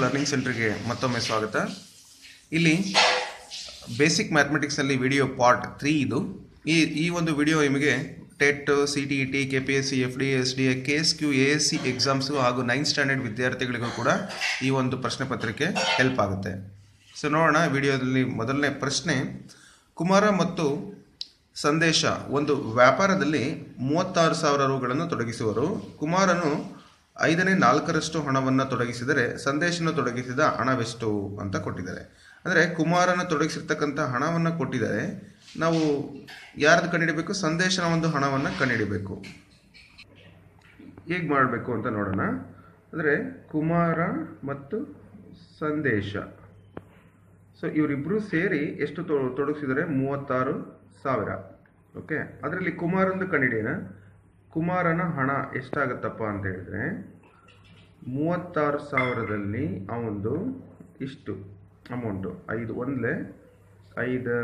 Learning ಸೆಂಟರ್ಗೆ ಮತ್ತೊಮ್ಮೆ ಸ್ವಾಗತ. ಇಲ್ಲಿ ಬೇಸಿಕ್ ಮ್ಯಾಥಮೆಟಿಕ್ಸ್ನಲ್ಲಿ ವಿಡಿಯೋ ಪಾರ್ಟ್ 3 ಇದು. ಈ ಒಂದು ವಿಡಿಯೋ ನಿಮಗೆ TET, CTET, KPSC, FDA, SDA, KSQ, ASC exams ಹಾಗೂ 9th ಸ್ಟ್ಯಾಂಡರ್ಡ್ ವಿದ್ಯಾರ್ಥಿಗಳಿಗೂ ಕೂಡ ಈ ಒಂದು ಪ್ರಶ್ನೆ ಪತ್ರಿಕೆ ಹೆಲ್ಪ್ ಆಗುತ್ತೆ. ಸೊ ನೋಡೋಣ ವಿಡಿಯೋದಲ್ಲಿ ಮೊದಲನೇ ಪ್ರಶ್ನೆ. ಕುಮಾರ ಮತ್ತು ಸಂದೇಶ ಒಂದು ವ್ಯಾಪಾರದಲ್ಲಿ 36,000 ರೂಗಳನ್ನು ತೊಡಗಿಸುವರು. ಕುಮಾರನು 5/4 ಹಣವನ್ನು ತೊಡಗಿಸಿದರೆ ಸಂದೇಶನು ತೊಡಗಿಸಿದ ಹಣವೆಷ್ಟು ಅಂತ ಕೊಟ್ಟಿದ್ದಾರೆ. ಅಂದರೆ ಕುಮಾರನ ತೊಡಗಿಸಿರ್ತಕ್ಕಂಥ ಹಣವನ್ನು ಕೊಟ್ಟಿದ್ದಾರೆ. ನಾವು ಯಾರ್ದು ಕಂಡುಹಿಡಬೇಕು? ಸಂದೇಶನ ಒಂದು ಹಣವನ್ನು ಕಂಡುಹಿಡಬೇಕು. ಹೇಗೆ ಮಾಡಬೇಕು ಅಂತ ನೋಡೋಣ. ಅಂದರೆ ಕುಮಾರ ಮತ್ತು ಸಂದೇಶ, ಸೊ ಇವರಿಬ್ಬರು ಸೇರಿ ಎಷ್ಟು ತೊಡಗಿಸಿದರೆ 36,000. ಓಕೆ, ಅದರಲ್ಲಿ ಕುಮಾರಂದು ಕಂಡುಹಿಡಿಯೋಣ. ಕುಮಾರನ ಹಣ ಎಷ್ಟಾಗತ್ತಪ್ಪ ಅಂತ ಹೇಳಿದ್ರೆ 36,000ದಲ್ಲಿ ಅವನದು ಇಷ್ಟು ಅಮೌಂಟು 5 1 5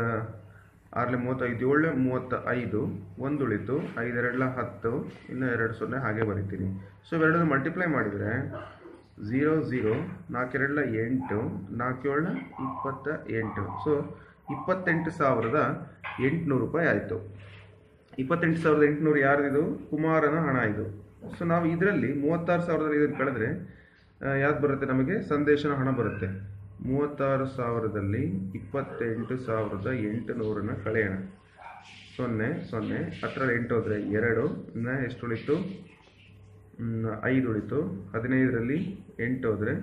6 35 7 35 1 ಉಳಿತು, 5 2 10, ಇನ್ನು 2 0 ಹಾಗೆ ಬರಿತೀನಿ. ಸೊ ಇವೆರಡನ್ನು ಮಲ್ಟಿಪ್ಲೈ ಮಾಡಿದರೆ 0 0 4 2 8 4 7 28. ಸೊ 28,800 ರೂಪಾಯಿ ಆಯಿತು. 28,800 ಯಾರ್ದಿದು? ಕುಮಾರನ ಹಣ ಇದು. ಸೊ ನಾವು ಇದರಲ್ಲಿ 36,000 ಇದನ್ನು ಕಳೆದ್ರೆ ಯಾವ್ದು ಬರುತ್ತೆ? ನಮಗೆ ಸಂದೇಶನ ಹಣ ಬರುತ್ತೆ. 36,000ದಲ್ಲಿ 28,800ನ ಕಳೆಯೋಣ. 0 0 10ರಲ್ಲಿ 8 ಹೋದರೆ 2, ಇನ್ನು ಎಷ್ಟು ಉಳಿತು? 5 ಉಳಿತು. 15ರಲ್ಲಿ 8 ಹೋದರೆ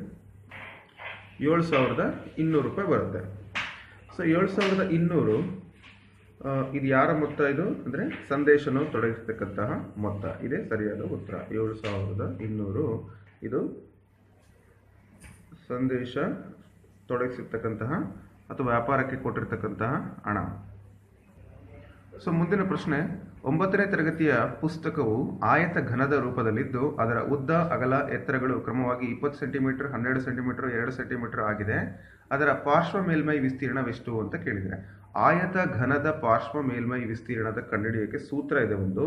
7,200 ರೂಪಾಯಿ ಬರುತ್ತೆ. ಸೊ 7,200 ಇದು ಯಾರ ಮೊತ್ತ ಇದು? ಅಂದರೆ ಸಂದೇಶನು ತೊಡಗಿಸತಕ್ಕಂತಹ ಮೊತ್ತ. ಇದೇ ಸರಿಯಾದ ಉತ್ತರ. 7,200 ಇದು ಸಂದೇಶ ತೊಡಗಿಸಿರ್ತಕ್ಕಂತಹ ಅಥವಾ ವ್ಯಾಪಾರಕ್ಕೆ ಕೊಟ್ಟಿರ್ತಕ್ಕಂತಹ ಹಣ. ಸೊ ಮುಂದಿನ ಪ್ರಶ್ನೆ. 9ನೇ ತರಗತಿಯ ಪುಸ್ತಕವು ಆಯತ ಘನದ ರೂಪದಲ್ಲಿದ್ದು ಅದರ ಉದ್ದ, ಅಗಲ, ಎತ್ತರಗಳು ಕ್ರಮವಾಗಿ 20 ಸೆಂಟಿಮೀಟರ್, 12 ಸೆಂಟಿಮೀಟರ್, 2 ಸೆಂಟಿಮೀಟರ್ ಆಗಿದೆ. ಅದರ ಪಾರ್ಶ್ವ ಮೇಲ್ಮೈ ವಿಸ್ತೀರ್ಣವೆಷ್ಟು ಅಂತ ಕೇಳಿದರೆ, ಆಯತ ಘನದ ಪಾರ್ಶ್ವ ಮೇಲ್ಮೈ ವಿಸ್ತೀರ್ಣದ ಕಂಡುಹಿಡಿಯೋಕ್ಕೆ ಸೂತ್ರ ಇದೆ ಒಂದು.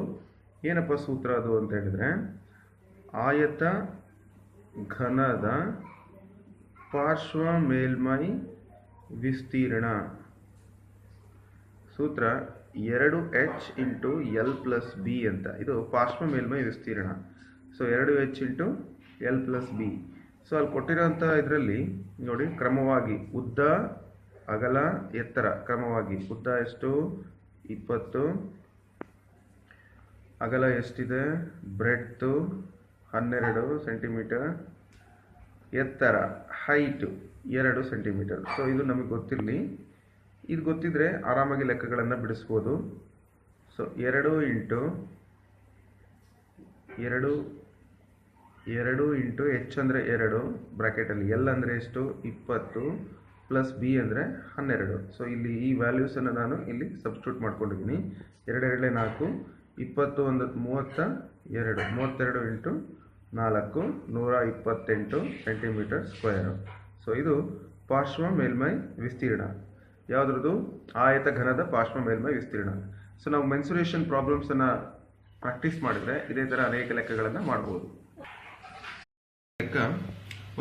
ಏನಪ್ಪ ಸೂತ್ರ ಅದು ಅಂತ ಹೇಳಿದರೆ, ಆಯತ ಘನದ ಪಾರ್ಶ್ವ ಮೇಲ್ಮೈ ವಿಸ್ತೀರ್ಣ ಸೂತ್ರ 2h × L + B ಅಂತ. ಇದು ಪಾರ್ಶ್ವ ಮೇಲ್ಮೈ ವಿಸ್ತೀರ್ಣ. So 2h × L + B. So ಅಲ್ಲಿ ಕೊಟ್ಟಿರೋಂಥ ಇದರಲ್ಲಿ ನೋಡಿ, ಕ್ರಮವಾಗಿ ಉದ್ದ, ಅಗಲ, ಎತ್ತರ ಕ್ರಮವಾಗಿ. ಉದ್ದ ಎಷ್ಟು? 20. ಅಗಲ ಎಷ್ಟಿದೆ? Breadth 12 centimetre. ಎತ್ತರ ಹೈಟು 2 ಸೆಂಟಿಮೀಟರ್. ಸೊ ಇದು ನಮಗೆ ಗೊತ್ತಿರಲಿ. ಇದು ಗೊತ್ತಿದ್ರೆ ಆರಾಮಾಗಿ ಲೆಕ್ಕಗಳನ್ನು ಬಿಡಿಸ್ಬೋದು. ಸೊ 2 × h ಅಂದರೆ 2 ಬ್ರಾಕೆಟಲ್ಲಿ, ಎಲ್ ಅಂದರೆ ಎಷ್ಟು? 20 ಪ್ಲಸ್ ಬಿ ಅಂದರೆ 12. ಸೊ ಇಲ್ಲಿ ಈ ವ್ಯಾಲ್ಯೂಸನ್ನು ನಾನು ಇಲ್ಲಿ ಸಬ್ಸ್ಟಿಟ್ಯೂಟ್ ಮಾಡ್ಕೊಂಡಿದ್ದೀನಿ. 2 2 4, 20 32, 32 × 4 128 ಸೆಂಟಿಮೀಟರ್ ಸ್ಕ್ವೇರು. ಸೊ ಇದು ಪಾರ್ಶ್ವ ಮೇಲ್ಮೈ ವಿಸ್ತೀರ್ಣ. ಯಾವುದ್ರದ್ದು? ಆಯತ ಘನದ ಪಾರ್ಶ್ವ ಮೇಲ್ಮೈ ವಿಸ್ತೀರ್ಣ. ಸೊ ನಾವು ಮೆನ್ಸುರೇಷನ್ ಪ್ರಾಬ್ಲಮ್ಸನ್ನು ಪ್ರಾಕ್ಟೀಸ್ ಮಾಡಿದರೆ ಇದೇ ಥರ ಅನೇಕ ಲೆಕ್ಕಗಳನ್ನು ಮಾಡ್ಬೋದು. ಲೆಕ್ಕ.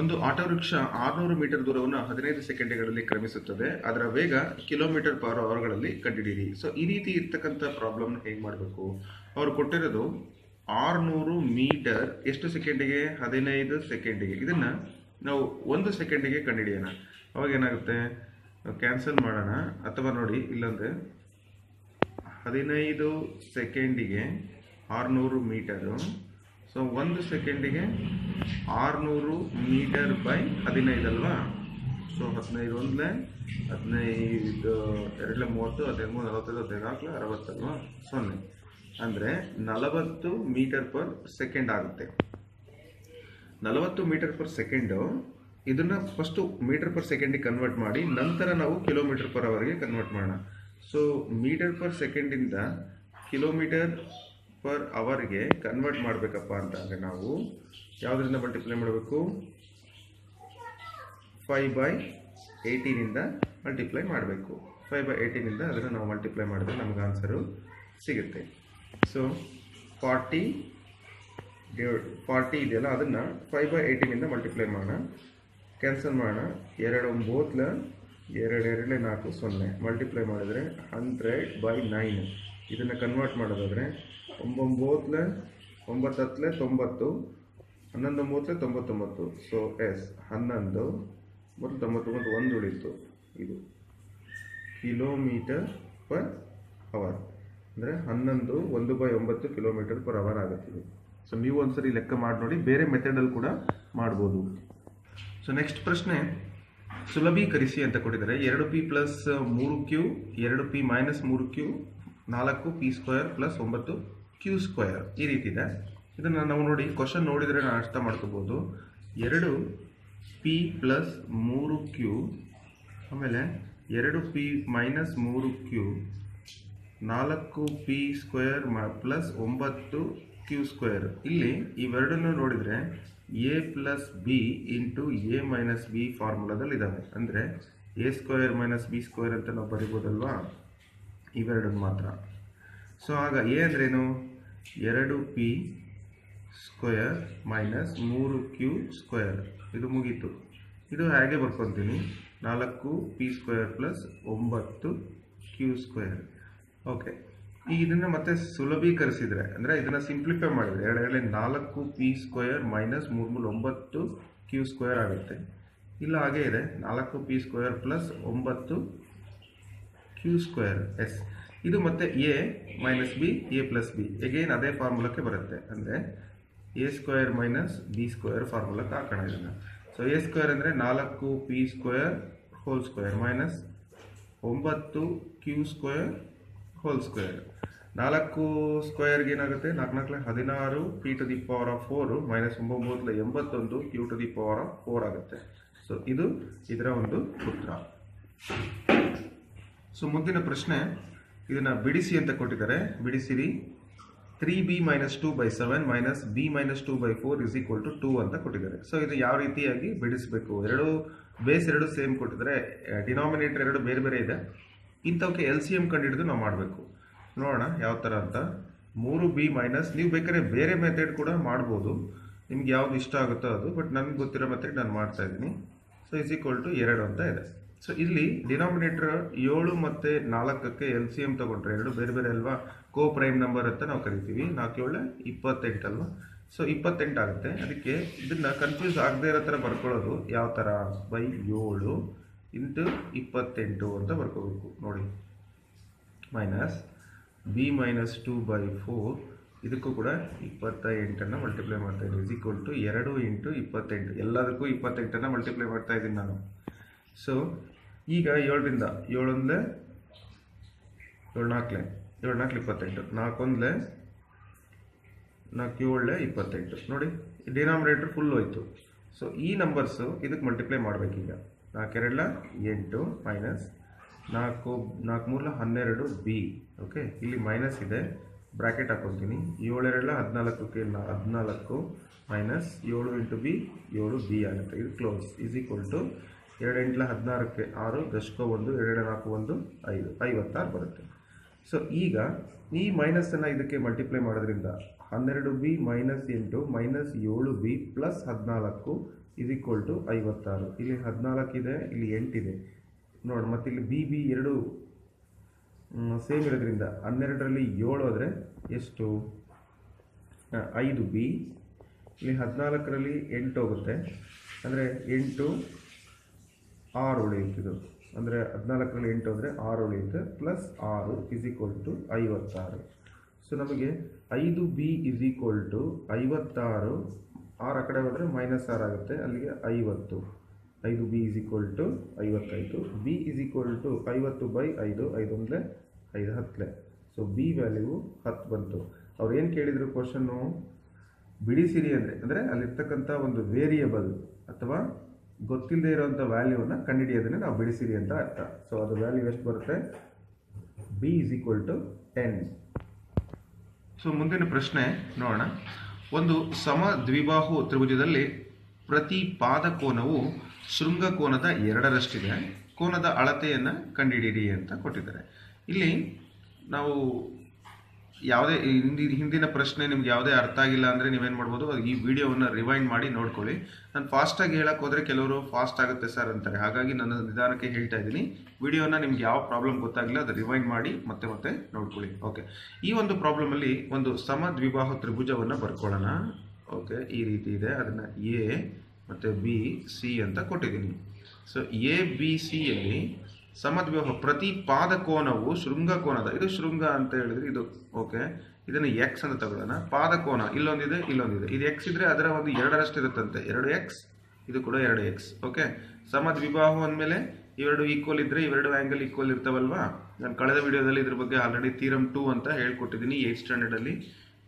ಒಂದು ಆಟೋ ರಿಕ್ಷಾ 600 ಮೀಟರ್ ದೂರವನ್ನು 15 ಸೆಕೆಂಡ್ಗಳಲ್ಲಿ ಕ್ರಮಿಸುತ್ತದೆ. ಅದರ ವೇಗ km/hಗಳಲ್ಲಿ ಕಂಡುಹಿಡಿಯಿರಿ. ಸೊ ಈ ರೀತಿ ಇರ್ತಕ್ಕಂಥ ಪ್ರಾಬ್ಲಮ್ನ ಹೇಗೆ ಮಾಡಬೇಕು? ಅವರು ಕೊಟ್ಟಿರೋದು 600 ಮೀಟರ್ ಎಷ್ಟು ಸೆಕೆಂಡಿಗೆ? 15 ಸೆಕೆಂಡಿಗೆ. ಇದನ್ನು ನಾವು 1 ಸೆಕೆಂಡಿಗೆ ಕಂಡುಹಿಡಿಯೋಣ. ಅವಾಗ ಏನಾಗುತ್ತೆ? ಕ್ಯಾನ್ಸಲ್ ಮಾಡೋಣ. ಅಥವಾ ನೋಡಿ, ಇಲ್ಲಂದರೆ 15 ಸೆಕೆಂಡಿಗೆ 600 ಮೀಟರು. ಸೊ 1 ಸೆಕೆಂಡಿಗೆ 600 ಮೀಟರ್ ಬೈ 15 ಅಲ್ವಾ? ಸೊ 15 1 15 2 30 13 45 14 60 ಅಲ್ವಾ? 0 ಅಂದರೆ 40 ಮೀಟರ್ ಪರ್ ಸೆಕೆಂಡ್ ಆಗುತ್ತೆ. 40 ಮೀಟರ್ ಪರ್ ಸೆಕೆಂಡು. ಇದನ್ನು ಫಸ್ಟು ಮೀಟರ್ ಪರ್ ಸೆಕೆಂಡಿಗೆ ಕನ್ವರ್ಟ್ ಮಾಡಿ ನಂತರ ನಾವು ಕಿಲೋಮೀಟರ್ ಪರ್ ಅವರ್ಗೆ ಕನ್ವರ್ಟ್ ಮಾಡೋಣ. ಸೊ ಮೀಟರ್ ಪರ್ ಸೆಕೆಂಡಿಂದ ಕಿಲೋಮೀಟರ್ ಪರ್ ಅವರ್ಗೆ ಕನ್ವರ್ಟ್ ಮಾಡಬೇಕಪ್ಪ ಅಂತ ಅಂದರೆ ನಾವು ಯಾವುದರಿಂದ ಮಲ್ಟಿಪ್ಲೈ ಮಾಡಬೇಕು? 5/18 ಮಲ್ಟಿಪ್ಲೈ ಮಾಡಬೇಕು. 5/18 ಅದನ್ನು ನಾವು ಮಲ್ಟಿಪ್ಲೈ ಮಾಡಿದ್ರೆ ನಮಗೆ ಆನ್ಸರು ಸಿಗುತ್ತೆ. ಸೊ 40 ಇದೆಯಲ್ಲ, ಅದನ್ನು 5/18 ಮಲ್ಟಿಪ್ಲೈ ಮಾಡೋಣ. ಕ್ಯಾನ್ಸಲ್ ಮಾಡೋಣ. 2 2 4 0 ಮಲ್ಟಿಪ್ಲೈ ಮಾಡಿದರೆ 100/9. ಇದನ್ನು ಕನ್ವರ್ಟ್ ಮಾಡೋದಾದರೆ 9 9 90 11 99. ಸೊ ಎಸ್ 11 ಮತ್ತು 99 1 ಉಳಿತು. ಇದು ಕಿಲೋಮೀಟರ್ ಪರ್ ಅವರ್ ಅಂದರೆ 11 1/9 ಕಿಲೋಮೀಟರ್ ಪರ್ ಅವರ್ ಆಗುತ್ತದೆ. ಸೊ ನೀವು ಒಂದ್ಸರಿ ಲೆಕ್ಕ ಮಾಡಿ ನೋಡಿ, ಬೇರೆ ಮೆಥಡಲ್ಲಿ ಕೂಡ ಮಾಡ್ಬೋದು. ಸೊ ನೆಕ್ಸ್ಟ್ ಪ್ರಶ್ನೆ, ಸುಲಭೀಕರಿಸಿ ಅಂತ ಕೊಟ್ಟಿದ್ದಾರೆ. 2p plus 3q 2p minus 3q 4p² plus 9q². ಈ ರೀತಿ ಇದೆ. ಇದನ್ನು ನಾವು ನೋಡಿ ಕ್ವಶನ್ ನೋಡಿದರೆ ನಾವು ಅರ್ಥ ಮಾಡ್ಕೋಬೋದು. 2p ಪ್ಲಸ್ 3q ಆಮೇಲೆ 2p minus 3q 4p² plus 9q². ಇಲ್ಲಿ ಇವೆರಡನ್ನು ನೋಡಿದರೆ a plus B into a minus B ಫಾರ್ಮುಲಾದಲ್ಲಿ ಇದ್ದಾವೆ. ಅಂದರೆ a² ಮೈನಸ್ b² ಅಂತ ನಾವು ಬರಿಬೋದಲ್ವಾ, ಇವೆರಡನ್ನು ಮಾತ್ರ. ಸೊ ಆಗ a ಅಂದ್ರೇನು, 2p² ಮೈನಸ್ 3q². ಇದು ಮುಗೀತು. ಇದು ಹಾಗೆ ಬರ್ಕೊತೀನಿ, 4p² ಪ್ಲಸ್ 9q². ಓಕೆ, ಈಗ ಇದನ್ನು ಮತ್ತೆ ಸುಲಭೀಕರಿಸಿದರೆ ಅಂದರೆ ಇದನ್ನು ಸಿಂಪ್ಲಿಫೈ ಮಾಡಿದರೆ 4p² ಮೈನಸ್ 3 9q² ಆಗುತ್ತೆ. ಇಲ್ಲ ಹಾಗೆ ಇದೆ, 4p² ಪ್ಲಸ್ 9q². ಎಸ್, ಇದು ಮತ್ತೆ a minus B a plus B again ಅದೇ ಫಾರ್ಮುಲಾಕ್ಕೆ ಬರುತ್ತೆ. ಅಂದರೆ a² ಮೈನಸ್ b² ಫಾರ್ಮುಲಾಕ್ಕೆ ಹಾಕೋಣ ಇದನ್ನು. ಸೊ a² ಅಂದರೆ 4p² minus 9q² whole square. 4 ಏನಾಗುತ್ತೆ, 4 16 p⁴ ಮೈನಸ್ 9 81 q⁴ ಆಗುತ್ತೆ. ಸೊ ಇದು ಇದರ ಒಂದು ಉತ್ತರ. ಸೊ ಮುಂದಿನ ಪ್ರಶ್ನೆ, ಇದನ್ನು ಬಿಡಿಸಿ ಅಂತ ಕೊಟ್ಟಿದ್ದಾರೆ. ಬಿಡಿಸಿರಿ. 3b minus 2/7 minus b minus 2/4 is equal to 2 ಅಂತ ಕೊಟ್ಟಿದ್ದಾರೆ. ಸೊ ಇದು ಯಾವ ರೀತಿಯಾಗಿ ಬಿಡಿಸಬೇಕು, ಬೇಸ್ ಎರಡು ಸೇಮ್ ಕೊಟ್ಟಿದ್ದಾರೆ, ಡಿನಾಮಿನೇಟರ್ ಎರಡು ಬೇರೆ ಬೇರೆ ಇದೆ. ಇಂಥವಕ್ಕೆ LCM ಕಂಡುಹಿಡಿದು ನಾವು ಮಾಡಬೇಕು. ನೋಡೋಣ ಯಾವ ಥರ ಅಂತ. 3b ಮೈನಸ್, ನೀವು ಬೇಕಾದ್ರೆ ಬೇರೆ ಮೆಥಡ್ ಕೂಡ ಮಾಡ್ಬೋದು, ನಿಮ್ಗೆ ಯಾವ್ದು ಇಷ್ಟ ಆಗುತ್ತೋ ಅದು, ಬಟ್ ನನಗೆ ಗೊತ್ತಿರೋ ಮೆಥಡ್ ನಾನು ಮಾಡ್ತಾ ಇದ್ದೀನಿ. ಸೊ ಇಸ್ ಈಕ್ವಲ್ ಟು 2 ಅಂತ ಇದೆ. ಸೊ ಇಲ್ಲಿ ಡಿನಾಮಿನೇಟರ್ 7 ಮತ್ತು 4ಕ್ಕೆ LCM ತೊಗೊಂಡ್ರೆ ಎರಡು ಬೇರೆ ಬೇರೆ ಅಲ್ವಾ, ಕೋ ಪ್ರೈಮ್ ನಂಬರ್ ಅಂತ ನಾವು ಕರಿತೀವಿ. 4 7 28 ಅಲ್ವಾ. ಸೊ 28 ಆಗುತ್ತೆ. ಅದಕ್ಕೆ ಇದನ್ನು ಕನ್ಫ್ಯೂಸ್ ಆಗದೆ ಇರೋ ಥರ ಬರ್ಕೊಳ್ಳೋದು ಯಾವ ಥರ, ಬೈ 7 ಇಂಟು 28 ಅಂತ ಬರ್ಕೋಬೇಕು ನೋಡಿ. ಮೈನಸ್ b ಮೈನಸ್ 2/4 ಇದಕ್ಕೂ ಕೂಡ 28 ಮಲ್ಟಿಪ್ಲೈ ಮಾಡ್ತಾ ಇದ್ದೀನಿ. ಇಸ್ ಈಕ್ವಲ್ ಟು 2 ಇಂಟು 28, ಎಲ್ಲದಕ್ಕೂ 28 ಮಲ್ಟಿಪ್ಲೈ ಮಾಡ್ತಾ ಇದ್ದೀನಿ ನಾನು. ಸೊ ಈಗ 7ರಿಂದ 7 1 7 4 7 4 28, 4 1 4 7 28 ನೋಡಿ, ಡಿನಾಮಿನೇಟರ್ ಫುಲ್ ಹೋಯ್ತು. ಸೊ ಈ ನಂಬರ್ಸು ಇದಕ್ಕೆ ಮಲ್ಟಿಪ್ಲೈ ಮಾಡಬೇಕೀಗ. 4 2 8 ಮೈನಸ್ 4 3 12 b. ಓಕೆ, ಇಲ್ಲಿ ಮೈನಸ್ ಇದೆ, ಬ್ರ್ಯಾಕೆಟ್ ಹಾಕೊತೀನಿ. 7 2 14ಕ್ಕೆ 14 ಮೈನಸ್ 7 ಇಂಟು b 7b ಆಗುತ್ತೆ. ಇದು ಕ್ಲೋಸ್. ಇಸ್ ಈಕ್ವಲ್ ಟು 2 8 16ಕ್ಕೆ 6 ದಶಕ 1 2 4 1 5 56 ಬರುತ್ತೆ. ಸೊ ಈಗ ಈ ಮೈನಸನ್ನು ಇದಕ್ಕೆ ಮಲ್ಟಿಪ್ಲೈ ಮಾಡೋದ್ರಿಂದ 12b minus 8 minus 7b plus 14 is equal to 56. ಇಲ್ಲಿ 14 ಇದೆ, ಇಲ್ಲಿ 8 ಇದೆ ನೋಡಿ. ಮತ್ತು ಇಲ್ಲಿ b ಎರಡು ಸೇಮ್ ಇರೋದ್ರಿಂದ 12ರಲ್ಲಿ 7 ಆದರೆ ಎಷ್ಟು, 5b. ಇಲ್ಲಿ 14ರಲ್ಲಿ 8 ಹೋಗುತ್ತೆ, ಅಂದರೆ 8 6 ಉಳಿಯುತ್ತಿದ್ದು, ಅಂದರೆ 14ರಲ್ಲಿ 8 ಅಂದರೆ 6 ಉಳಿಯುತ್ತೆ, plus 6 is equal to 56. So ನಮಗೆ 5b ಇಸ್ ಈಕ್ವಲ್ ಟು 56, 6 ಆ ಕಡೆ ಹೋದರೆ ಮೈನಸ್ 6 ಆಗುತ್ತೆ, ಅಲ್ಲಿಗೆ 50. 5b is equal to 55. b is equal to 50/5, 5 1 5 10. So b value 10 ಬಂತು. ಅವ್ರು ಏನು ಕೇಳಿದರು ಕ್ವಶನ್ನು, ಬಿಡಿಸಿರಿ ಅಂದರೆ ಅಲ್ಲಿರ್ತಕ್ಕಂಥ ಒಂದು ವೇರಿಯಬಲ್ ಅಥವಾ ಗೊತ್ತಿಲ್ಲದೆ ಇರೋವಂಥ ವ್ಯಾಲ್ಯೂವನ್ನು ಕಂಡುಹಿಡಿಯೋದನ್ನೇ ನಾವು ಬಿಡಿಸಿರಿ ಅಂತ ಅರ್ಥ. ಸೊ ಅದು ವ್ಯಾಲ್ಯೂ ಎಷ್ಟು ಬರುತ್ತೆ, b is equal to 10. So ಮುಂದಿನ ಪ್ರಶ್ನೆ ನೋಡೋಣ. ಒಂದು ಸಮ ದ್ವಿಬಾಹು ತ್ರಿಭುಜದಲ್ಲಿ ಪ್ರತಿ ಪಾದ ಕೋನವು ಶೃಂಗ ಕೋನದ 2ರಷ್ಟಿದೆ. ಕೋನದ ಅಳತೆಯನ್ನು ಕಂಡುಹಿಡಿಯಿರಿ ಅಂತ ಕೊಟ್ಟಿದ್ದಾರೆ. ಇಲ್ಲಿ ನಾವು ಯಾವುದೇ ಹಿಂದಿನ ಪ್ರಶ್ನೆ ನಿಮ್ಗೆ ಯಾವುದೇ ಅರ್ಥ ಆಗಿಲ್ಲ ಅಂದರೆ ನೀವೇನು ಮಾಡ್ಬೋದು, ಈ ವಿಡಿಯೋವನ್ನು ರಿವೈಂಡ್ ಮಾಡಿ ನೋಡ್ಕೊಳ್ಳಿ. ನಾನು ಫಾಸ್ಟಾಗಿ ಹೇಳಕ್ಕೆ ಹೋದರೆ ಕೆಲವರು ಫಾಸ್ಟ್ ಆಗುತ್ತೆ ಸರ್ ಅಂತಾರೆ, ಹಾಗಾಗಿ ನಾನು ನಿಧಾನಕ್ಕೆ ಹೇಳ್ತಾ ಇದ್ದೀನಿ. ವಿಡಿಯೋನ ನಿಮ್ಗೆ ಯಾವ ಪ್ರಾಬ್ಲಮ್ ಗೊತ್ತಾಗಿಲ್ಲ ಅದು ರಿವೈಂಡ್ ಮಾಡಿ ಮತ್ತೆ ಮತ್ತೆ ನೋಡ್ಕೊಳ್ಳಿ. ಓಕೆ, ಈ ಒಂದು ಪ್ರಾಬ್ಲಮಲ್ಲಿ ಒಂದು ಸಮದ್ವಿಬಾಹು ತ್ರಿಭುಜವನ್ನು ಬರ್ಕೊಳ್ಳೋಣ. ಓಕೆ, ಈ ರೀತಿ ಇದೆ, ಅದನ್ನು ಎ ಮತ್ತು ಬಿ ಸಿ ಅಂತ ಕೊಟ್ಟಿದ್ದೀನಿ. ಸೊ ಎ ಬಿ ಸಿಯಲ್ಲಿ ಸಮದ್ವಿಬಾಹು ಪ್ರತಿ ಪಾದ ಕೋನವು ಶೃಂಗ ಕೋನದ, ಇದು ಶೃಂಗ ಅಂತ ಹೇಳಿದ್ರೆ ಇದು. ಓಕೆ, ಇದನ್ನು ಎಕ್ಸ್ ಅಂತ ತಗೊಳ್ಳೋಣ. ಪಾದ ಕೋನ ಇಲ್ಲೊಂದಿದೆ ಇಲ್ಲೊಂದಿದೆ, ಇದು ಎಕ್ಸ್ ಇದ್ರೆ ಅದರ ಒಂದು 2ರಷ್ಟು ಇರುತ್ತಂತೆ, 2x, ಇದು ಕೂಡ 2x. ಓಕೆ, ಸಮದ್ವಿಬಾಹು ಅಂದಮೇಲೆ ಇವೆರಡು ಈಕ್ವಲ್ ಇದ್ರೆ ಇವೆರಡು ಆ್ಯಂಗಲ್ ಈಕ್ವಲ್ ಇರ್ತಾವಲ್ವಾ. ನಾನು ಕಳೆದ ವಿಡಿಯೋದಲ್ಲಿ ಇದ್ರ ಬಗ್ಗೆ ಆಲ್ರೆಡಿ ಥಿಯರಮ್ 2 ಅಂತ ಹೇಳ್ಕೊಟ್ಟಿದ್ದೀನಿ. 8th ಸ್ಟ್ಯಾಂಡರ್ಡಲ್ಲಿ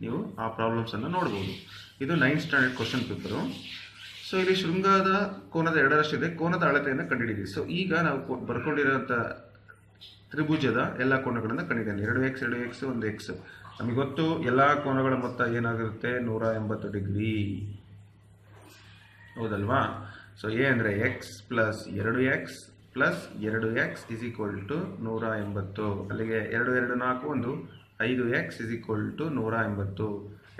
ನೀವು ಆ ಪ್ರಾಬ್ಲಮ್ಸನ್ನು ನೋಡ್ಬೋದು. ಇದು 9th standard question paper. So ಇಲ್ಲಿ ಶೃಂಗದ ಕೋನದ 2ರಷ್ಟಿದೆ, ಕೋನದ ಅಳತೆಯನ್ನು ಕಂಡುಹಿಡಿಯಿರಿ. ಸೊ ಈಗ ನಾವು ಬರ್ಕೊಂಡಿರೋಂಥ ತ್ರಿಭುಜದ ಎಲ್ಲ ಕೋನಗಳನ್ನು ಕಂಡಿದ್ದೇನೆ. 2x 2x 1x. ನಮಗೆ ಗೊತ್ತು ಎಲ್ಲ ಕೋನಗಳ ಮೊತ್ತ ಏನಾಗಿರುತ್ತೆ, 180 ಡಿಗ್ರಿ, ಹೌದಲ್ವಾ. ಸೊ ಎ ಅಂದರೆ x plus 2x plus 2x is equal to 180. ಅಲ್ಲಿಗೆ 2 2 4 1 5x is equal to 180.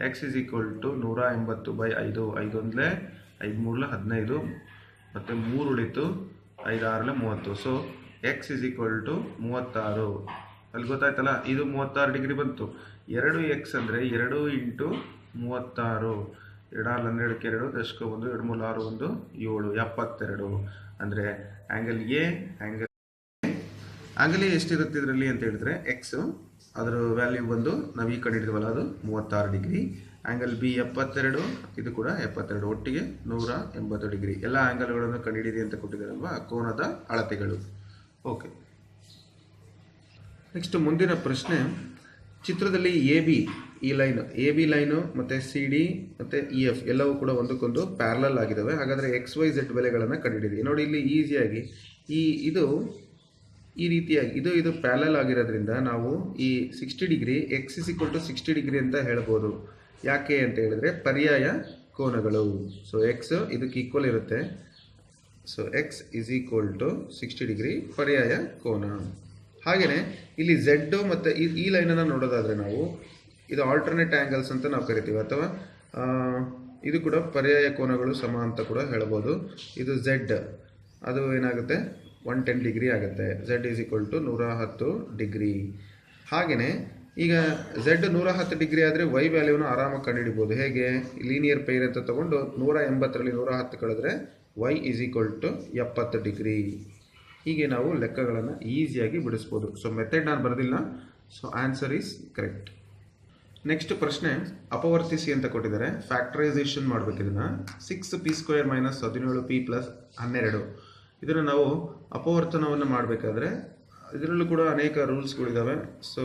X is equal to 180 by 5. 5 ಒಂದಲೇ 5 3 15 ಮತ್ತು 3 ಉಳಿತು, 5 6 30. So x is equal to 36. ಅಲ್ಲಿ ಗೊತ್ತಾಯ್ತಲ್ಲ, ಇದು 36 ಡಿಗ್ರಿ ಬಂತು. 2x ಅಂದರೆ 2 ಇಂಟು 36, 2 12 2 ದಶಕ 1 2 3 6 1 7 72. ಅಂದರೆ ಆ್ಯಂಗಲ್ ಎ ಆ್ಯಂಗಲ್ ಎ ಎಷ್ಟಿರುತ್ತೆ ಇದರಲ್ಲಿ ಅಂತ ಹೇಳಿದ್ರೆ ಎಕ್ಸು, ಅದರ ವ್ಯಾಲ್ಯೂ ಬಂದು ನಾವು ಈ ಕಡೆ ಹಿಡಿದ್ವಲ್ಲ ಅದು 36 ಡಿಗ್ರಿ. ಆ್ಯಂಗಲ್ ಬಿ 72, ಇದು ಕೂಡ 72, ಒಟ್ಟಿಗೆ 180 ಡಿಗ್ರಿ. ಎಲ್ಲ ಆ್ಯಂಗಲ್ಗಳನ್ನು ಕಂಡುಹಿಡಿಯಿರಿ ಅಂತ ಕೊಟ್ಟಿದ್ದಾರಲ್ವಾ, ಕೋನದ ಅಳತೆಗಳು. ಓಕೆ, ನೆಕ್ಸ್ಟ್ ಮುಂದಿನ ಪ್ರಶ್ನೆ. ಚಿತ್ರದಲ್ಲಿ ಈ ಲೈನು ಮತ್ತು ಸಿ ಡಿ ಮತ್ತು ಇ ಎಫ್ ಎಲ್ಲವೂ ಕೂಡ ಒಂದಕ್ಕೊಂದು ಪ್ಯಾರಲಲ್ ಆಗಿದ್ದಾವೆ. ಹಾಗಾದರೆ XYZ ಬೆಲೆಗಳನ್ನು ಕಂಡುಹಿಡಿಯಿರಿ. ನೋಡಿ, ಇಲ್ಲಿ ಈಸಿಯಾಗಿ ಇದು ಈ ರೀತಿಯಾಗಿ ಇದು ಪ್ಯಾರಲಲ್ ಆಗಿರೋದ್ರಿಂದ ನಾವು ಈ 60 degree x is equal to 60 degree ಅಂತ ಹೇಳ್ಬೋದು. ಯಾಕೆ ಅಂತ ಹೇಳಿದ್ರೆ ಪರ್ಯಾಯ ಕೋನಗಳು. ಸೊ ಎಕ್ಸ್ ಇದಕ್ಕೆ ಈಕ್ವಲ್ ಇರುತ್ತೆ. So x is equal to 60 degree ಪರ್ಯಾಯ ಕೋನ. ಹಾಗೆಯೇ ಇಲ್ಲಿ ಝೆಡ್ ಮತ್ತು ಈ ಲೈನನ್ನು ನೋಡೋದಾದರೆ ನಾವು ಇದು ಆಲ್ಟರ್ನೇಟ್ ಆ್ಯಂಗಲ್ಸ್ ಅಂತ ನಾವು ಕರಿತೀವಿ, ಅಥವಾ ಇದು ಕೂಡ ಪರ್ಯಾಯ ಕೋನಗಳು ಸಮ ಅಂತ ಕೂಡ ಹೇಳ್ಬೋದು. ಇದು ಝೆಡ್, ಅದು ಏನಾಗುತ್ತೆ 110 ಡಿಗ್ರಿ ಆಗುತ್ತೆ. Z is equal to 110 degree. ಹಾಗೆಯೇ ಈಗ ಝೆಡ್ 110 ಡಿಗ್ರಿ ಆದರೆ ವೈ ವ್ಯಾಲ್ಯೂನ ಆರಾಮಾಗಿ ಕಂಡುಹಿಡಿಬೋದು. ಹೇಗೆ, ಲೀನಿಯರ್ ಪೈರ್ ಅಂತ ತೊಗೊಂಡು 180ರಲ್ಲಿ 110 ಕಳೆದ್ರೆ Y is equal to 70 degree. ಹೀಗೆ ನಾವು ಲೆಕ್ಕಗಳನ್ನು ಈಸಿಯಾಗಿ ಬಿಡಿಸ್ಬೋದು. ಸೊ ಮೆಥಡ್ ನಾನು ಬರೆದಿಲ್ಲ. So answer is correct. Next ಪ್ರಶ್ನೆ, ಅಪವರ್ತಿಸಿ ಅಂತ ಕೊಟ್ಟಿದ್ದಾರೆ. ಫ್ಯಾಕ್ಟರೈಸೇಷನ್ ಮಾಡಬೇಕು. ಇದನ್ನು 6p² - 17p + 12. ಇದನ್ನು ನಾವು ಅಪವರ್ತನವನ್ನು ಮಾಡಬೇಕಾದ್ರೆ ಇದರಲ್ಲೂ ಕೂಡ ಅನೇಕ ರೂಲ್ಸ್ಗಳಿದ್ದಾವೆ. ಸೊ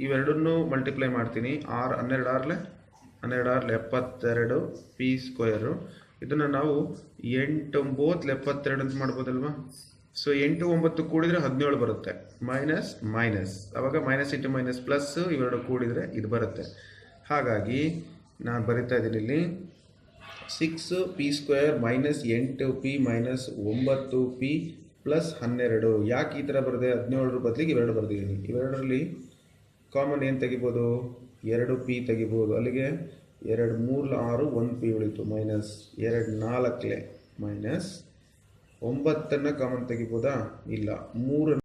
ಇವೆರಡನ್ನೂ ಮಲ್ಟಿಪ್ಲೈ ಮಾಡ್ತೀನಿ. 12 6 72 p². ಇದನ್ನು ನಾವು 8 9 72 ಅಂತ ಮಾಡ್ಬೋದಲ್ವಾ. ಸೊ 8 9 ಕೂಡಿದರೆ 17 ಬರುತ್ತೆ. ಮೈನಸ್ ಆವಾಗ ಮೈನಸ್ ಇಂಟು ಮೈನಸ್ ಪ್ಲಸ್ ಇವೆರಡು ಕೂಡಿದರೆ ಇದು ಬರುತ್ತೆ. ಹಾಗಾಗಿ ನಾನು ಬರಿತಾ ಇದ್ದೀನಿ ಇಲ್ಲಿ 6p² - 8p - 9p + 12. ಯಾಕೆ ಈ ಥರ ಬರೆದೆ, 17 ಬದಲಿಗೆ ಇವೆರಡು ಬರೆದಿದ್ದೀನಿ. ಇವೆರಡರಲ್ಲಿ ಕಾಮನ್ ಏನು ತೆಗಿಬೋದು, 2p ತೆಗಿಬೋದು. ಅಲ್ಲಿಗೆ 2 3 6 1p ಉಳಿತು. ಮೈನಸ್ 2 4 ಮೈನಸ್ 9 ಕಾಮನ್ ತೆಗಿಬೋದಾ, ಇಲ್ಲ. 3